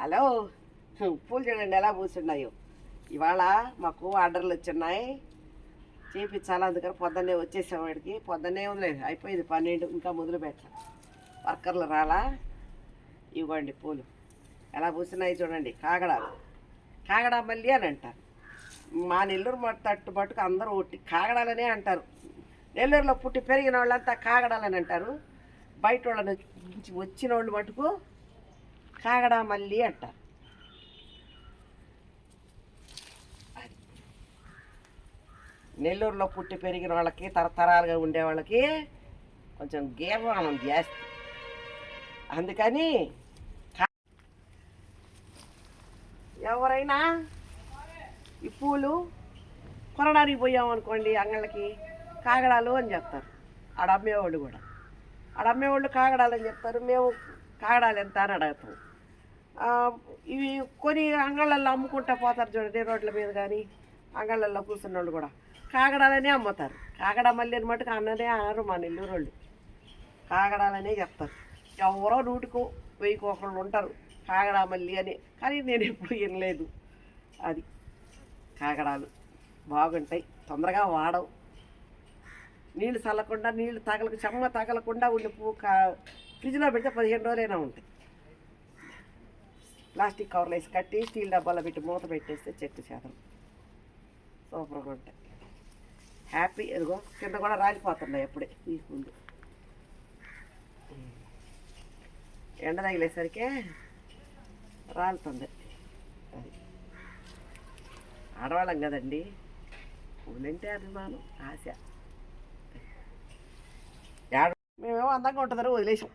Hello, పూలు చూడండి ఎలా పూసున్నాయో. ఇవాళ మాకు ఆర్డర్లు వచ్చిన్నాయి, చేయించాలి. అందుకని పొద్దున్నే వచ్చేసాం. వాడికి పొద్దున్నే ఉండలేదు, అయిపోయింది 12, ఇంకా మొదలు పెట్టాలి. వర్కర్లు రాలా. ఇవ్వండి పూలు ఎలా పూస్తున్నాయి చూడండి. కాగడా మల్లి అని అంటారు. మా నెల్లూరు తట్టుబట్టుకు అందరూ ఒట్టి కాగడాలనే అంటారు. నెల్లూరులో పుట్టి పెరిగిన వాళ్ళంతా కాగడాలని అంటారు. బయట వాళ్ళని వచ్చిన వాళ్ళు మటుకు కాగడా మల్లి అంటారు. నెల్లూరులో పుట్టి పెరిగిన వాళ్ళకి, తరతరాలుగా ఉండే వాళ్ళకి కొంచెం గీర్వాణం జాస్తి. అందుకని ఎవరైనా ఈ పూలు కొనడానికి పోయామనుకోండి, అంగళ్ళకి కాగడాలు అని చెప్తారు. ఆడ అమ్మేవాళ్ళు కూడా, కాగడాలు అని చెప్తారు. మేము కాగడాలు ఎంత అని అడుగుతాం. ఇవి కొని అంగళ్ళల్లో అమ్ముకుంటా పోతారు చూడండి, రోడ్ల మీద కానీ అంగళ్ళల్లో కూర్చున్న వాళ్ళు కూడా కాగడాలనే అమ్ముతారు. కాగడా మళ్ళీ అని మటుకు అన్నదే అనరు మా నెల్లూరు వాళ్ళు, కాగడాలనే చెప్తారు. ఎవరో 100కు 1000కు ఒకళ్ళు ఉంటారు కాగడా మల్లి అని, కానీ నేను ఎప్పుడు వినలేదు. అది కాగడాలు బాగుంటాయి, తొందరగా వాడవు. నీళ్ళు చల్లకుండా, నీళ్ళు చెమ్మ తగలకుండా ఉండి ఫ్రిడ్జ్లో పెడితే 15 రోజులైనా ఉంటాయి. ప్లాస్టిక్ కవర్లు వేసి కట్టి స్టీల్ డబ్బాలో పెట్టి మూత పెట్టేస్తే చెట్టు చేతలు సూపర్గా ఉంటాయి. హ్యాపీ. ఎదుగో కింద కూడా రాలిపోతున్నాయి అప్పుడే ఈ పూలు. ఎండ తగిలేసరికి రాలుతుంది. అది ఆడవాళ్ళం కదండి, పూలంటే అభిమానం, ఆశ. మేమేమో అందంగా ఉంటుందని వదిలేసాం.